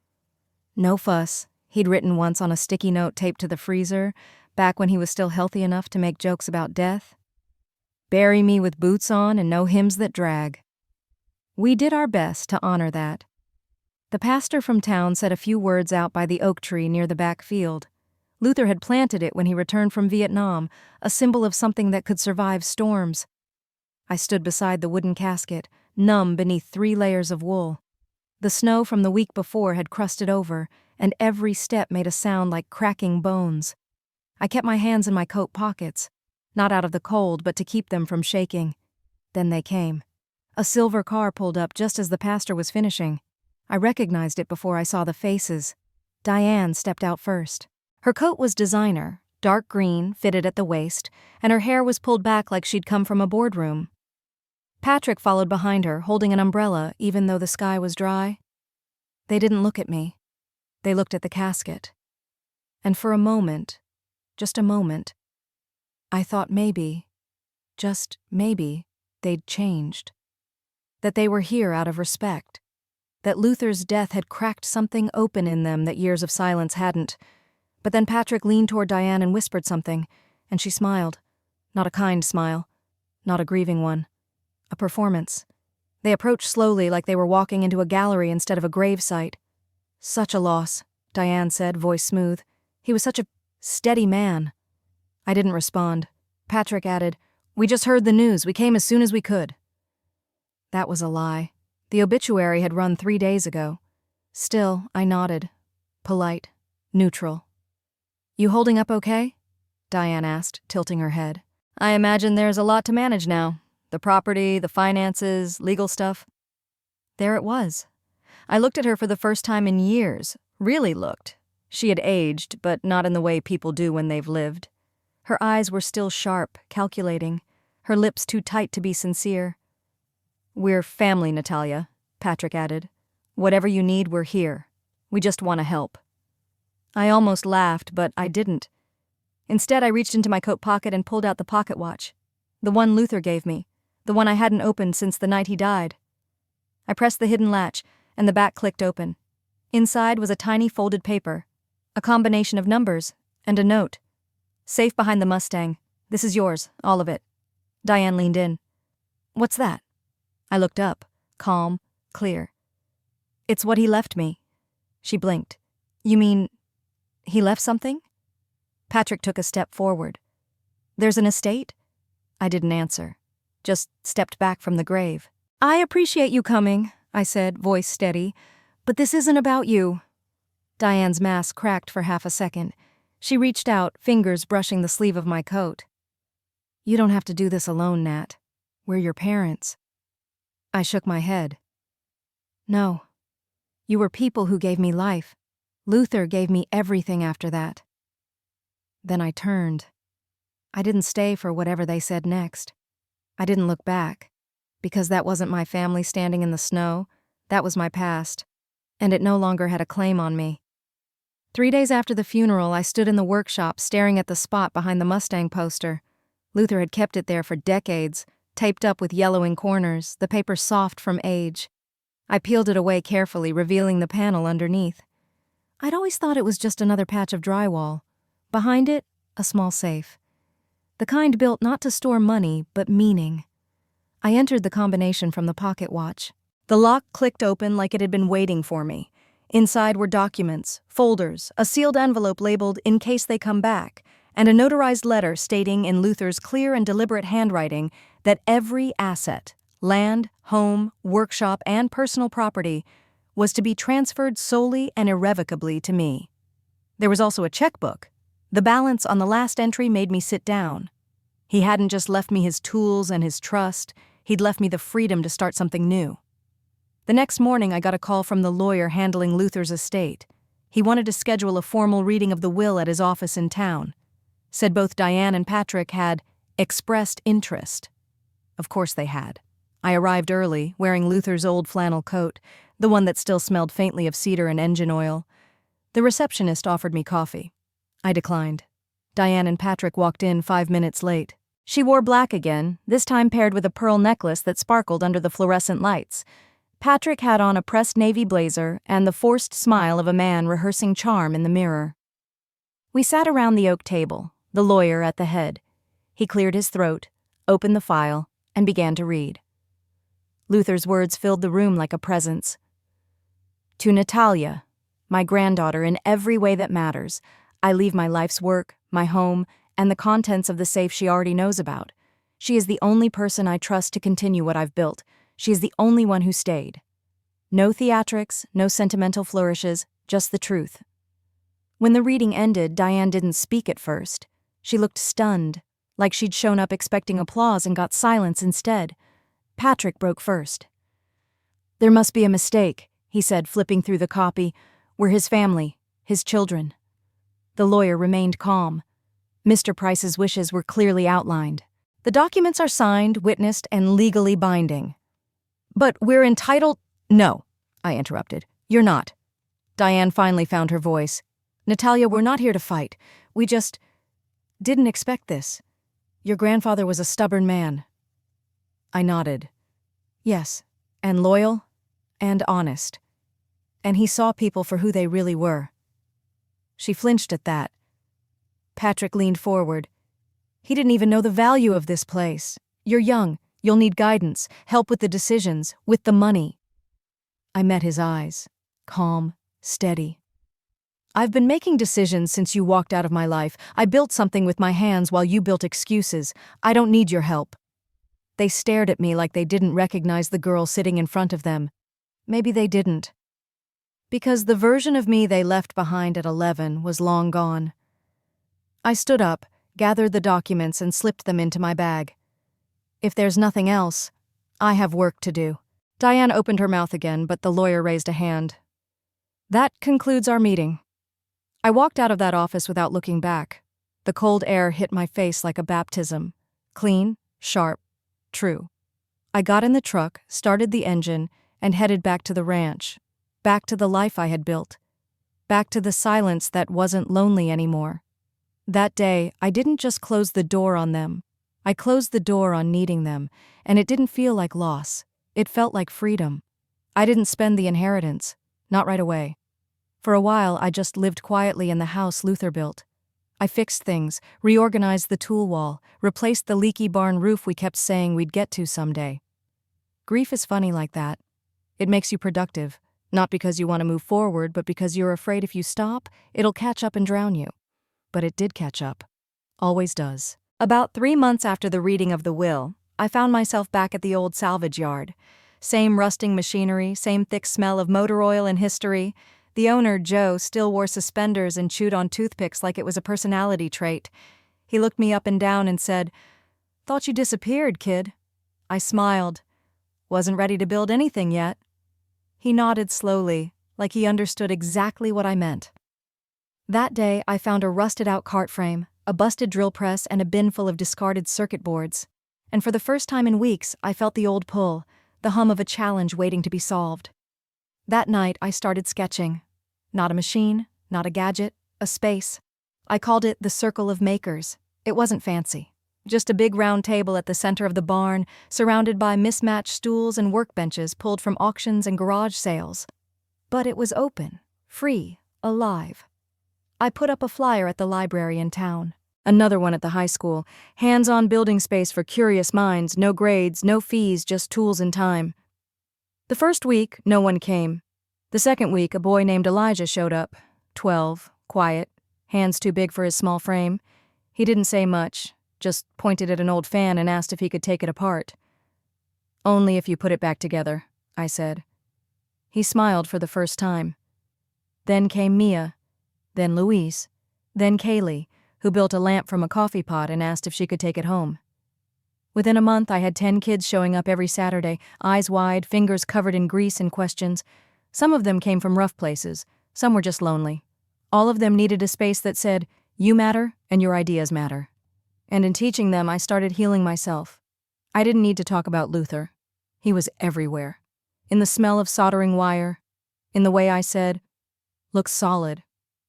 No fuss, he'd written once on a sticky note taped to the freezer, back when he was still healthy enough to make jokes about death. Bury me with boots on and no hymns that drag. We did our best to honor that. The pastor from town said a few words out by the oak tree near the back field. Luther had planted it when he returned from Vietnam, a symbol of something that could survive storms. I stood beside the wooden casket, numb beneath 3 layers of wool. The snow from the week before had crusted over, and every step made a sound like cracking bones. I kept my hands in my coat pockets, not out of the cold, but to keep them from shaking. Then they came. A silver car pulled up just as the pastor was finishing. I recognized it before I saw the faces. Diane stepped out first. Her coat was designer, dark green, fitted at the waist, and her hair was pulled back like she'd come from a boardroom. Patrick followed behind her, holding an umbrella, even though the sky was dry. They didn't look at me. They looked at the casket. And for a moment, just a moment, I thought maybe, just maybe, they'd changed. That they were here out of respect. That Luther's death had cracked something open in them that years of silence hadn't. But then Patrick leaned toward Diane and whispered something, and she smiled. Not a kind smile, not a grieving one. A performance. They approached slowly like they were walking into a gallery instead of a gravesite. Such a loss, Diane said, voice smooth. He was such a steady man. I didn't respond. Patrick added, "We just heard the news. We came as soon as we could." That was a lie. The obituary had run 3 days ago. Still, I nodded. Polite. Neutral. "You holding up okay?" Diane asked, tilting her head. "I imagine there's a lot to manage now. The property, the finances, legal stuff." There it was. I looked at her for the first time in years. Really looked. She had aged, but not in the way people do when they've lived. Her eyes were still sharp, calculating. Her lips too tight to be sincere. "We're family, NATALYA," Patrick added. "Whatever you need, we're here. We just want to help." I almost laughed, but I didn't. Instead, I reached into my coat pocket and pulled out the pocket watch. The one Luther gave me. The one I hadn't opened since the night he died. I pressed the hidden latch, and the back clicked open. Inside was a tiny folded paper, a combination of numbers, and a note. "Safe behind the Mustang. This is yours, all of it." Diane leaned in. "What's that?" I looked up, calm, clear. "It's what he left me." She blinked. "You mean, he left something?" Patrick took a step forward. "There's an estate?" I didn't answer, just stepped back from the grave. "I appreciate you coming," I said, voice steady, "but this isn't about you." Diane's mask cracked for half a second. She reached out, fingers brushing the sleeve of my coat. "You don't have to do this alone, Nat. We're your parents." I shook my head. "No. You were people who gave me life. Luther gave me everything after that." Then I turned. I didn't stay for whatever they said next. I didn't look back, because that wasn't my family standing in the snow. That was my past, and it no longer had a claim on me. 3 days after the funeral, I stood in the workshop staring at the spot behind the Mustang poster. Luther had kept it there for decades, taped up with yellowing corners, the paper soft from age. I peeled it away carefully, revealing the panel underneath. I'd always thought it was just another patch of drywall. Behind it, a small safe. The kind built not to store money, but meaning. I entered the combination from the pocket watch. The lock clicked open like it had been waiting for me. Inside were documents, folders, a sealed envelope labeled "In case they come back," and a notarized letter stating in Luther's clear and deliberate handwriting that every asset, land, home, workshop, and personal property, was to be transferred solely and irrevocably to me. There was also a checkbook. The balance on the last entry made me sit down. He hadn't just left me his tools and his trust, he'd left me the freedom to start something new. The next morning, I got a call from the lawyer handling Luther's estate. He wanted to schedule a formal reading of the will at his office in town. Said both Diane and Patrick had expressed interest. Of course they had. I arrived early, wearing Luther's old flannel coat, the one that still smelled faintly of cedar and engine oil. The receptionist offered me coffee. I declined. Diane and Patrick walked in 5 minutes late. She wore black again, this time paired with a pearl necklace that sparkled under the fluorescent lights. Patrick had on a pressed navy blazer and the forced smile of a man rehearsing charm in the mirror. We sat around the oak table, the lawyer at the head. He cleared his throat, opened the file, and began to read. Luther's words filled the room like a presence. To NATALYA, my granddaughter in every way that matters, I leave my life's work, my home, and the contents of the safe she already knows about. She is the only person I trust to continue what I've built. She is the only one who stayed. No theatrics, no sentimental flourishes, just the truth. When the reading ended, Diane didn't speak at first. She looked stunned, like she'd shown up expecting applause and got silence instead. Patrick broke first. There must be a mistake, he said, flipping through the copy. We're his family, his children. The lawyer remained calm. Mr. Price's wishes were clearly outlined. The documents are signed, witnessed, and legally binding. But we're entitled— No, I interrupted. You're not. Diane finally found her voice. NATALYA, we're not here to fight. We just didn't expect this. Your grandfather was a stubborn man. I nodded. Yes, and loyal, and honest. And he saw people for who they really were. She flinched at that. Patrick leaned forward. He didn't even know the value of this place. You're young. You'll need guidance, help with the decisions, with the money. I met his eyes, calm, steady. I've been making decisions since you walked out of my life. I built something with my hands while you built excuses. I don't need your help. They stared at me like they didn't recognize the girl sitting in front of them. Maybe they didn't. Because the version of me they left behind at 11 was long gone. I stood up, gathered the documents, and slipped them into my bag. If there's nothing else, I have work to do. Diane opened her mouth again, but the lawyer raised a hand. That concludes our meeting. I walked out of that office without looking back. The cold air hit my face like a baptism. Clean, sharp, true. I got in the truck, started the engine, and headed back to the ranch. Back to the life I had built. Back to the silence that wasn't lonely anymore. That day, I didn't just close the door on them. I closed the door on needing them, and it didn't feel like loss. It felt like freedom. I didn't spend the inheritance, not right away. For a while, I just lived quietly in the house Luther built. I fixed things, reorganized the tool wall, replaced the leaky barn roof we kept saying we'd get to someday. Grief is funny like that. It makes you productive, not because you want to move forward, but because you're afraid if you stop, it'll catch up and drown you. But it did catch up. Always does. About 3 months after the reading of the will, I found myself back at the old salvage yard. Same rusting machinery, same thick smell of motor oil and history. The owner, Joe, still wore suspenders and chewed on toothpicks like it was a personality trait. He looked me up and down and said, "Thought you disappeared, kid." I smiled. Wasn't ready to build anything yet. He nodded slowly, like he understood exactly what I meant. That day, I found a rusted-out cart frame, a busted drill press, and a bin full of discarded circuit boards. And for the first time in weeks, I felt the old pull, the hum of a challenge waiting to be solved. That night, I started sketching. Not a machine, not a gadget, a space. I called it the Circle of Makers. It wasn't fancy. Just a big round table at the center of the barn, surrounded by mismatched stools and workbenches pulled from auctions and garage sales. But it was open, free, alive. I put up a flyer at the library in town, another one at the high school, hands-on building space for curious minds, no grades, no fees, just tools and time. The first week, no one came. The second week, a boy named Elijah showed up, 12, quiet, hands too big for his small frame. He didn't say much, just pointed at an old fan and asked if he could take it apart. "Only if you put it back together," I said. He smiled for the first time. Then came Mia, then Louise, then Kaylee, who built a lamp from a coffee pot and asked if she could take it home. Within a month, I had 10 kids showing up every Saturday, eyes wide, fingers covered in grease and questions. Some of them came from rough places, some were just lonely. All of them needed a space that said, "You matter, and your ideas matter." And in teaching them, I started healing myself. I didn't need to talk about Luther. He was everywhere. In the smell of soldering wire, in the way I said, "Looks solid,"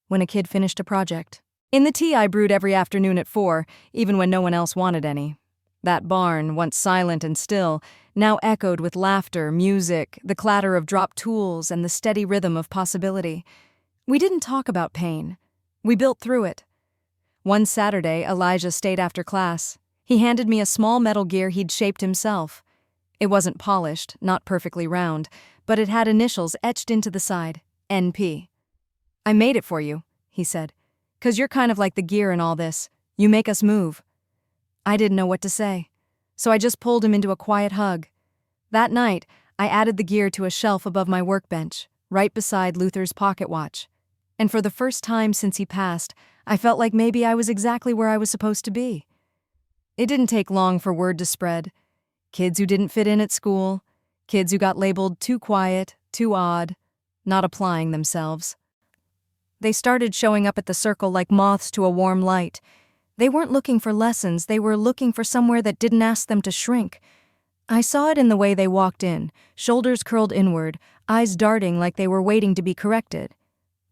when a kid finished a project. In the tea I brewed every afternoon at 4, even when no one else wanted any. That barn, once silent and still, now echoed with laughter, music, the clatter of dropped tools, and the steady rhythm of possibility. We didn't talk about pain. We built through it. One Saturday, Elijah stayed after class. He handed me a small metal gear he'd shaped himself. It wasn't polished, not perfectly round, but it had initials etched into the side, NP. "I made it for you," he said, "'cause you're kind of like the gear in all this. You make us move." I didn't know what to say, so I just pulled him into a quiet hug. That night, I added the gear to a shelf above my workbench, right beside Luther's pocket watch. And for the first time since he passed, I felt like maybe I was exactly where I was supposed to be. It didn't take long for word to spread. Kids who didn't fit in at school, kids who got labeled too quiet, too odd, not applying themselves. They started showing up at the circle like moths to a warm light. They weren't looking for lessons, they were looking for somewhere that didn't ask them to shrink. I saw it in the way they walked in, shoulders curled inward, eyes darting like they were waiting to be corrected.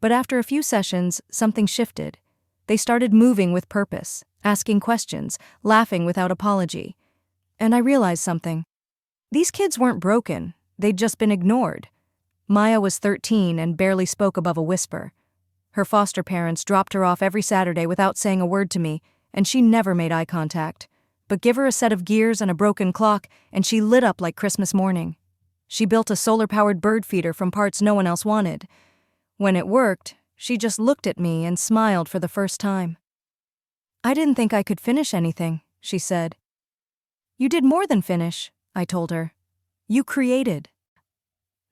But after a few sessions, something shifted. They started moving with purpose, asking questions, laughing without apology. And I realized something. These kids weren't broken, they'd just been ignored. Maya was 13 and barely spoke above a whisper. Her foster parents dropped her off every Saturday without saying a word to me, and she never made eye contact. But give her a set of gears and a broken clock, and she lit up like Christmas morning. She built a solar-powered bird feeder from parts no one else wanted. When it worked, she just looked at me and smiled for the first time. "I didn't think I could finish anything," she said. "You did more than finish," I told her. "You created."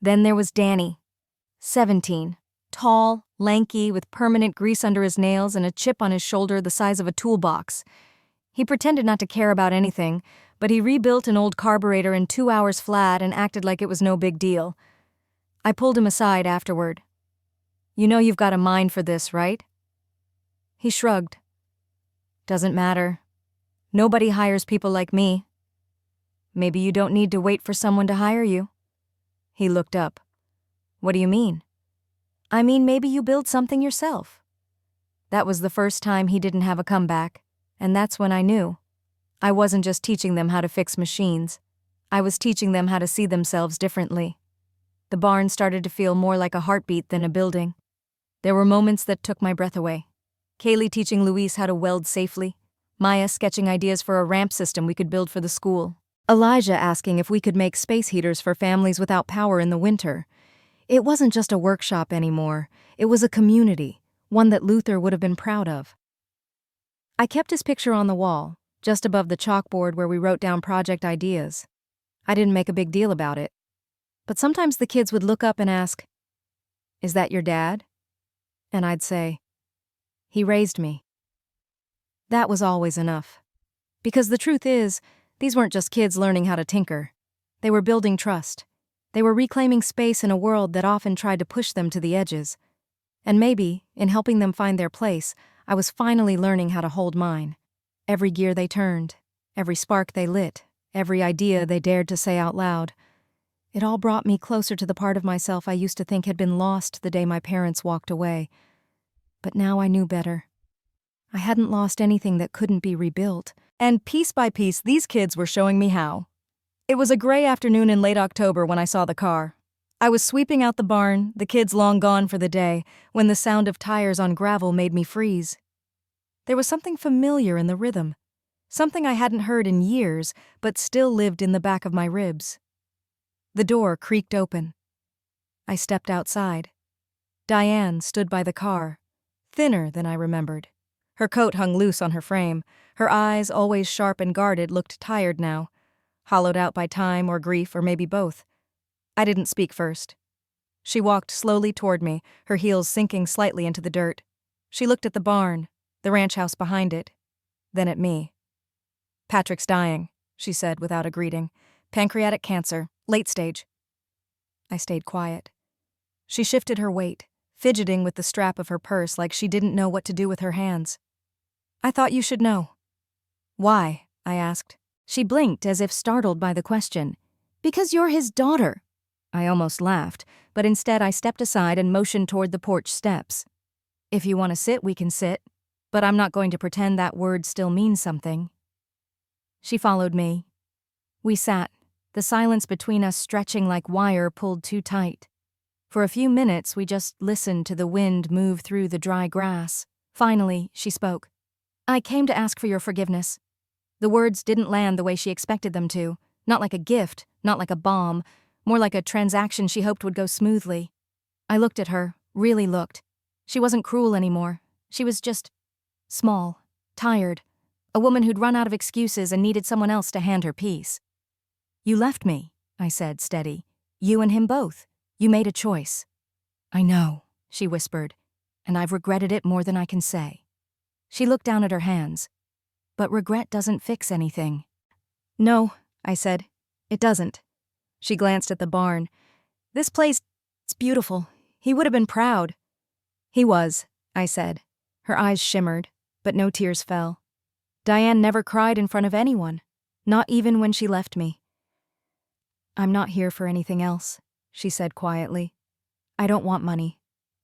Then there was Danny, 17, tall, lanky, with permanent grease under his nails and a chip on his shoulder the size of a toolbox. He pretended not to care about anything, but he rebuilt an old carburetor in 2 hours flat and acted like it was no big deal. I pulled him aside afterward. "You know you've got a mind for this, right?" He shrugged. "Doesn't matter. Nobody hires people like me." "Maybe you don't need to wait for someone to hire you." He looked up. "What do you mean?" "I mean, maybe you build something yourself." That was the first time he didn't have a comeback, and that's when I knew. I wasn't just teaching them how to fix machines. I was teaching them how to see themselves differently. The barn started to feel more like a heartbeat than a building. There were moments that took my breath away. Kaylee teaching Louise how to weld safely. Maya sketching ideas for a ramp system we could build for the school. Elijah asking if we could make space heaters for families without power in the winter. It wasn't just a workshop anymore. It was a community, one that Luther would have been proud of. I kept his picture on the wall, just above the chalkboard where we wrote down project ideas. I didn't make a big deal about it. But sometimes the kids would look up and ask, "Is that your dad?" And I'd say, "He raised me." That was always enough. Because the truth is, these weren't just kids learning how to tinker. They were building trust. They were reclaiming space in a world that often tried to push them to the edges. And maybe, in helping them find their place, I was finally learning how to hold mine. Every gear they turned, every spark they lit, every idea they dared to say out loud. It all brought me closer to the part of myself I used to think had been lost the day my parents walked away. But now I knew better. I hadn't lost anything that couldn't be rebuilt. And piece by piece, these kids were showing me how. It was a gray afternoon in late October when I saw the car. I was sweeping out the barn, the kids long gone for the day, when the sound of tires on gravel made me freeze. There was something familiar in the rhythm, something I hadn't heard in years, but still lived in the back of my ribs. The door creaked open. I stepped outside. Diane stood by the car, thinner than I remembered. Her coat hung loose on her frame. Her eyes, always sharp and guarded, looked tired now, hollowed out by time or grief or maybe both. I didn't speak first. She walked slowly toward me, her heels sinking slightly into the dirt. She looked at the barn, the ranch house behind it, then at me. "Patrick's dying," she said without a greeting. "Pancreatic cancer, late stage." I stayed quiet. She shifted her weight, fidgeting with the strap of her purse like she didn't know what to do with her hands. "I thought you should know." "Why?" I asked. She blinked as if startled by the question. "Because you're his daughter." I almost laughed, but instead I stepped aside and motioned toward the porch steps. "If you want to sit, we can sit, but I'm not going to pretend that word still means something." She followed me. We sat, the silence between us stretching like wire pulled too tight. For a few minutes, we just listened to the wind move through the dry grass. Finally, she spoke. "I came to ask for your forgiveness." The words didn't land the way she expected them to, not like a gift, not like a bomb, more like a transaction she hoped would go smoothly. I looked at her, really looked. She wasn't cruel anymore. She was just small, tired, a woman who'd run out of excuses and needed someone else to hand her peace. "You left me," I said, steady. "You and him both. You made a choice." "I know," she whispered, "and I've regretted it more than I can say." She looked down at her hands. "But regret doesn't fix anything." "No," I said, "it doesn't." She glanced at the barn. "This place, it's beautiful. He would have been proud." "He was," I said. Her eyes shimmered, but no tears fell. Diane never cried in front of anyone, not even when she left me. "I'm not here for anything else," she said quietly. "I don't want money.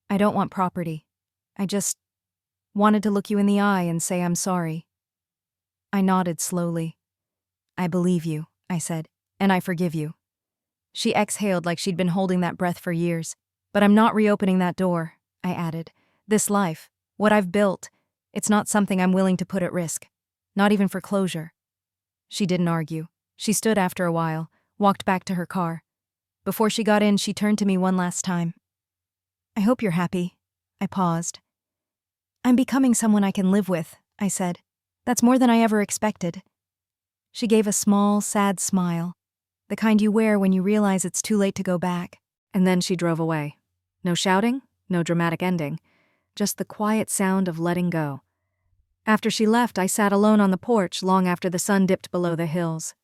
I don't want property. I just wanted to look you in the eye and say I'm sorry." I nodded slowly. "I believe you," I said, "and I forgive you." She exhaled like she'd been holding that breath for years. "But I'm not reopening that door," I added. "This life, what I've built, it's not something I'm willing to put at risk. Not even for closure." She didn't argue. She stood after a while, walked back to her car. Before she got in, she turned to me one last time. "I hope you're happy." I paused. "I'm becoming someone I can live with," I said. "That's more than I ever expected." She gave a small, sad smile, the kind you wear when you realize it's too late to go back. And then she drove away. No shouting, no dramatic ending, just the quiet sound of letting go. After she left, I sat alone on the porch long after the sun dipped below the hills.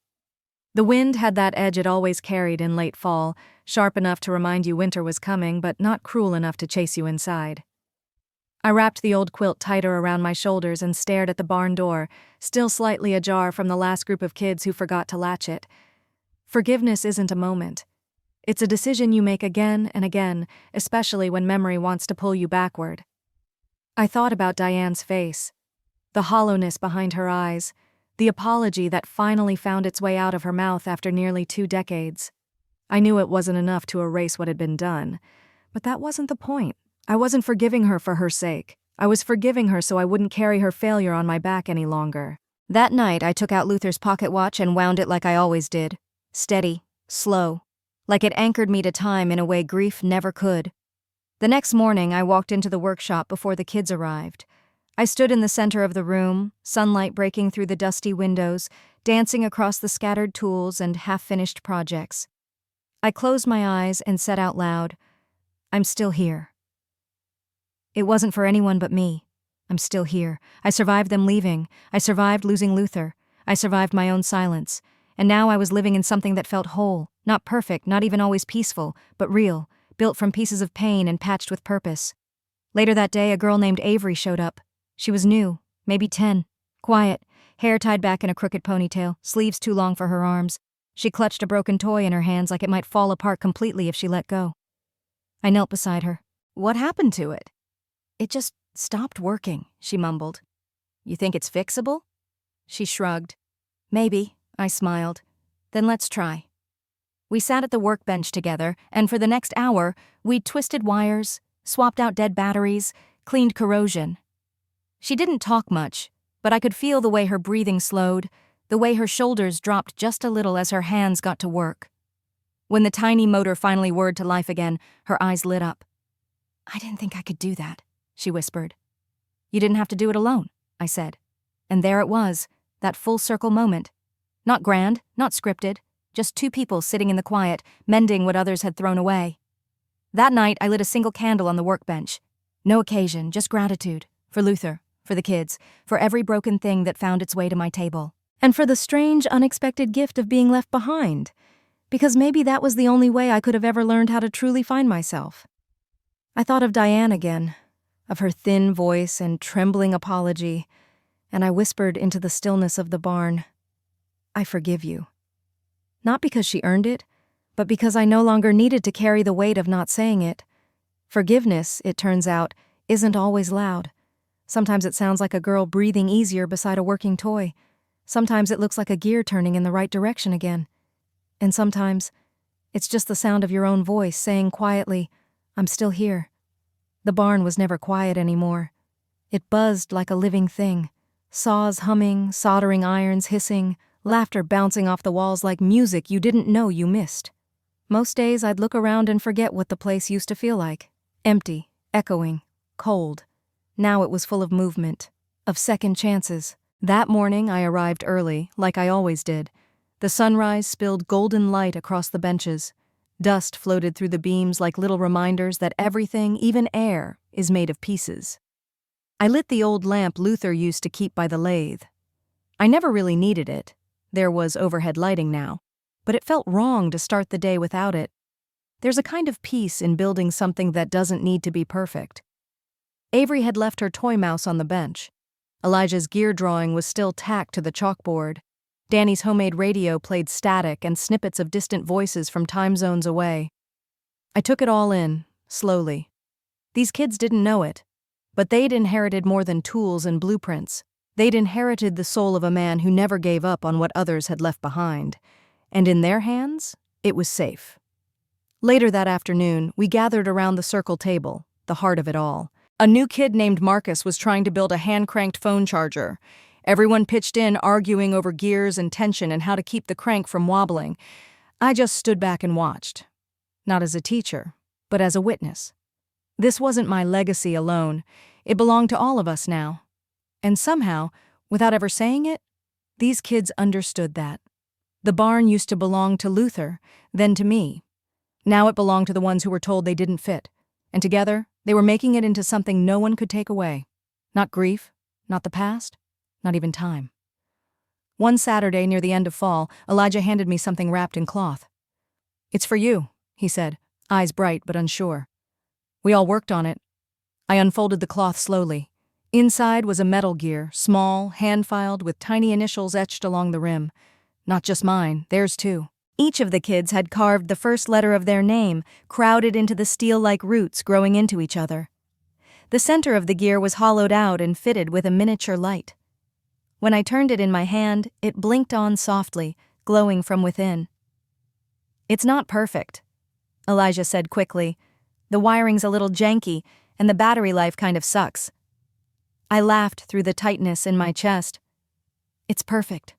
The wind had that edge it always carried in late fall, sharp enough to remind you winter was coming, but not cruel enough to chase you inside. I wrapped the old quilt tighter around my shoulders and stared at the barn door, still slightly ajar from the last group of kids who forgot to latch it. Forgiveness isn't a moment. It's a decision you make again and again, especially when memory wants to pull you backward. I thought about Diane's face, the hollowness behind her eyes, the apology that finally found its way out of her mouth after nearly 2 decades. I knew it wasn't enough to erase what had been done, but that wasn't the point. I wasn't forgiving her for her sake. I was forgiving her so I wouldn't carry her failure on my back any longer. That night, I took out Luther's pocket watch and wound it like I always did. Steady, slow, like it anchored me to time in a way grief never could. The next morning, I walked into the workshop before the kids arrived. I stood in the center of the room, sunlight breaking through the dusty windows, dancing across the scattered tools and half-finished projects. I closed my eyes and said out loud, "I'm still here." It wasn't for anyone but me. I'm still here. I survived them leaving. I survived losing Luther. I survived my own silence. And now I was living in something that felt whole, not perfect, not even always peaceful, but real, built from pieces of pain and patched with purpose. Later that day, a girl named Avery showed up. She was new, maybe 10, quiet, hair tied back in a crooked ponytail, sleeves too long for her arms. She clutched a broken toy in her hands like it might fall apart completely if she let go. I knelt beside her. "What happened to it?" "It just stopped working," she mumbled. "You think it's fixable?" She shrugged. "Maybe," I smiled. "Then let's try." We sat at the workbench together, and for the next hour, we twisted wires, swapped out dead batteries, cleaned corrosion. She didn't talk much, but I could feel the way her breathing slowed, the way her shoulders dropped just a little as her hands got to work. When the tiny motor finally whirred to life again, her eyes lit up. "I didn't think I could do that," she whispered. "You didn't have to do it alone," I said. And there it was, that full-circle moment. Not grand, not scripted, just two people sitting in the quiet, mending what others had thrown away. That night, I lit a single candle on the workbench. No occasion, just gratitude. For Luther, for the kids, for every broken thing that found its way to my table. And for the strange, unexpected gift of being left behind. Because maybe that was the only way I could have ever learned how to truly find myself. I thought of Diane again, of her thin voice and trembling apology, and I whispered into the stillness of the barn, "I forgive you." Not because she earned it, but because I no longer needed to carry the weight of not saying it. Forgiveness, it turns out, isn't always loud. Sometimes it sounds like a girl breathing easier beside a working toy. Sometimes it looks like a gear turning in the right direction again. And sometimes it's just the sound of your own voice saying quietly, "I'm still here." The barn was never quiet anymore. It buzzed like a living thing. Saws humming, soldering irons hissing, laughter bouncing off the walls like music you didn't know you missed. Most days I'd look around and forget what the place used to feel like. Empty, echoing, cold. Now it was full of movement, of second chances. That morning I arrived early, like I always did. The sunrise spilled golden light across the benches. Dust floated through the beams like little reminders that everything, even air, is made of pieces. I lit the old lamp Luther used to keep by the lathe. I never really needed it. There was overhead lighting now. But it felt wrong to start the day without it. There's a kind of peace in building something that doesn't need to be perfect. Avery had left her toy mouse on the bench. Elijah's gear drawing was still tacked to the chalkboard. Danny's homemade radio played static and snippets of distant voices from time zones away. I took it all in, slowly. These kids didn't know it, but they'd inherited more than tools and blueprints. They'd inherited the soul of a man who never gave up on what others had left behind. And in their hands, it was safe. Later that afternoon, we gathered around the circle table, the heart of it all. A new kid named Marcus was trying to build a hand-cranked phone charger. Everyone pitched in, arguing over gears and tension and how to keep the crank from wobbling. I just stood back and watched. Not as a teacher, but as a witness. This wasn't my legacy alone. It belonged to all of us now. And somehow, without ever saying it, these kids understood that. The barn used to belong to Luther, then to me. Now it belonged to the ones who were told they didn't fit. And together, they were making it into something no one could take away. Not grief, not the past, not even time. One Saturday near the end of fall, Elijah handed me something wrapped in cloth. "It's for you," he said, eyes bright but unsure. "We all worked on it." I unfolded the cloth slowly. Inside was a metal gear, small, hand-filed, with tiny initials etched along the rim. Not just mine, theirs too. Each of the kids had carved the first letter of their name, crowded into the steel-like roots growing into each other. The center of the gear was hollowed out and fitted with a miniature light. When I turned it in my hand, it blinked on softly, glowing from within. "It's not perfect," Elijah said quickly. "The wiring's a little janky, and the battery life kind of sucks." I laughed through the tightness in my chest. "It's perfect."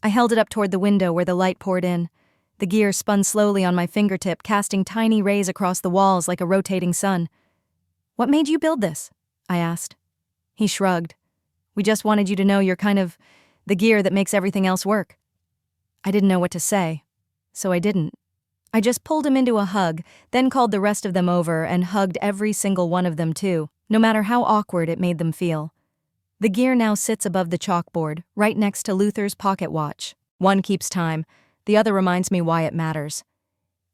I held it up toward the window where the light poured in. The gear spun slowly on my fingertip, casting tiny rays across the walls like a rotating sun. "What made you build this?" I asked. He shrugged. "We just wanted you to know you're kind of the gear that makes everything else work." I didn't know what to say, so I didn't. I just pulled him into a hug, then called the rest of them over and hugged every single one of them too, no matter how awkward it made them feel. The gear now sits above the chalkboard, right next to Luther's pocket watch. One keeps time, the other reminds me why it matters.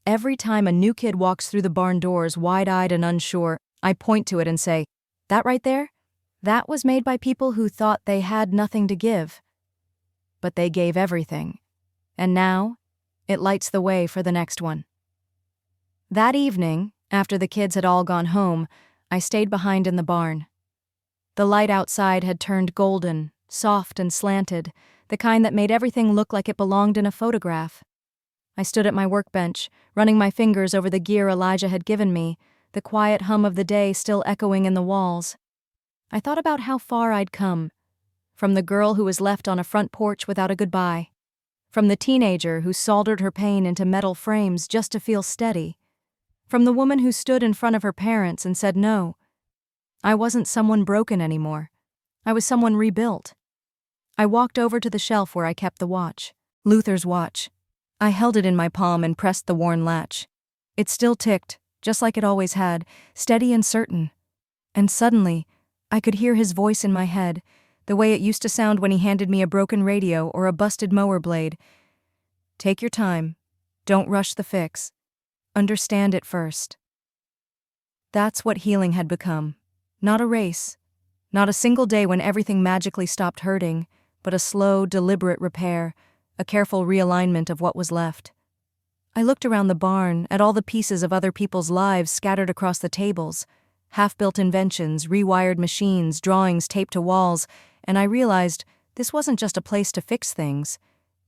Every time a new kid walks through the barn doors wide-eyed and unsure, I point to it and say, "That right there? That was made by people who thought they had nothing to give. But they gave everything. And now, it lights the way for the next one." That evening, after the kids had all gone home, I stayed behind in the barn. The light outside had turned golden, soft and slanted, the kind that made everything look like it belonged in a photograph. I stood at my workbench, running my fingers over the gear Elijah had given me, the quiet hum of the day still echoing in the walls. I thought about how far I'd come, from the girl who was left on a front porch without a goodbye, from the teenager who soldered her pain into metal frames just to feel steady, from the woman who stood in front of her parents and said no. I wasn't someone broken anymore. I was someone rebuilt. I walked over to the shelf where I kept the watch. Luther's watch. I held it in my palm and pressed the worn latch. It still ticked, just like it always had, steady and certain. And suddenly, I could hear his voice in my head, the way it used to sound when he handed me a broken radio or a busted mower blade. Take your time. Don't rush the fix. Understand it first. That's what healing had become. Not a race. Not a single day when everything magically stopped hurting, but a slow, deliberate repair, a careful realignment of what was left. I looked around the barn at all the pieces of other people's lives scattered across the tables, half-built inventions, rewired machines, drawings taped to walls, and I realized this wasn't just a place to fix things.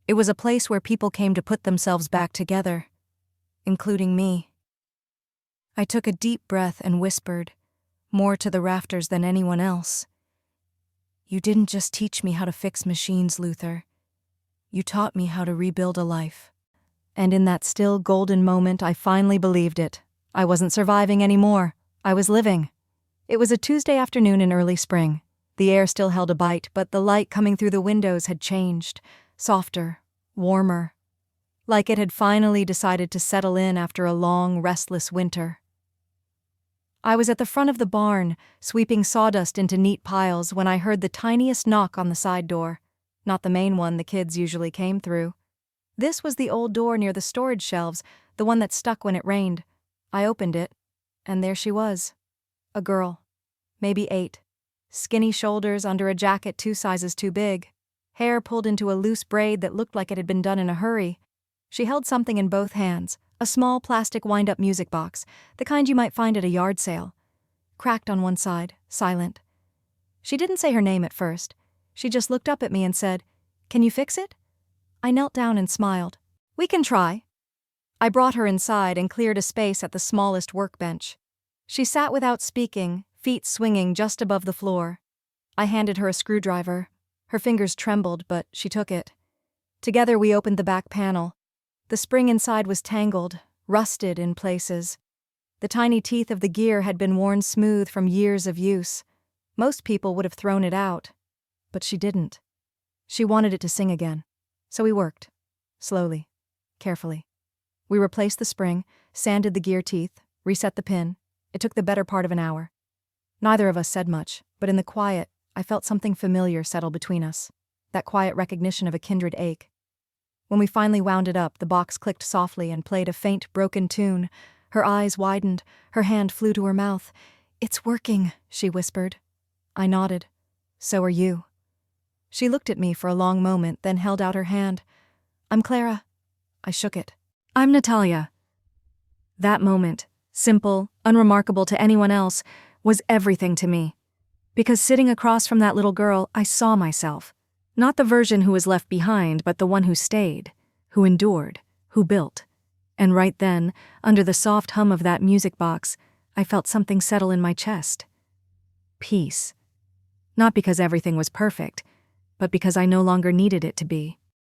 It was a place where people came to put themselves back together, including me. I took a deep breath and whispered, more to the rafters than anyone else. You didn't just teach me how to fix machines, Luther. You taught me how to rebuild a life. And in that still golden moment, I finally believed it. I wasn't surviving anymore. I was living. It was a Tuesday afternoon in early spring. The air still held a bite, but the light coming through the windows had changed. Softer, warmer. Like it had finally decided to settle in after a long, restless winter. I was at the front of the barn, sweeping sawdust into neat piles when I heard the tiniest knock on the side door. Not the main one the kids usually came through. This was the old door near the storage shelves, the one that stuck when it rained. I opened it, and there she was. A girl, maybe 8. Skinny shoulders under a jacket 2 sizes too big. Hair pulled into a loose braid that looked like it had been done in a hurry. She held something in both hands, a small plastic wind-up music box, the kind you might find at a yard sale. Cracked on one side, silent. She didn't say her name at first. She just looked up at me and said, "Can you fix it?" I knelt down and smiled. "We can try." I brought her inside and cleared a space at the smallest workbench. She sat without speaking, feet swinging just above the floor. I handed her a screwdriver. Her fingers trembled, but she took it. Together we opened the back panel. The spring inside was tangled, rusted in places. The tiny teeth of the gear had been worn smooth from years of use. Most people would have thrown it out. But she didn't. She wanted it to sing again. So we worked. Slowly. Carefully. We replaced the spring, sanded the gear teeth, reset the pin. It took the better part of an hour. Neither of us said much, but in the quiet, I felt something familiar settle between us. That quiet recognition of a kindred ache. When we finally wound it up, the box clicked softly and played a faint, broken tune. Her eyes widened. Her hand flew to her mouth. "It's working," she whispered. I nodded. "So are you." She looked at me for a long moment, then held out her hand. "I'm Clara." I shook it. "I'm NATALYA." That moment, simple, unremarkable to anyone else, was everything to me. Because sitting across from that little girl, I saw myself. Not the version who was left behind, but the one who stayed, who endured, who built. And right then, under the soft hum of that music box, I felt something settle in my chest. Peace. Not because everything was perfect, but because I no longer needed it to be.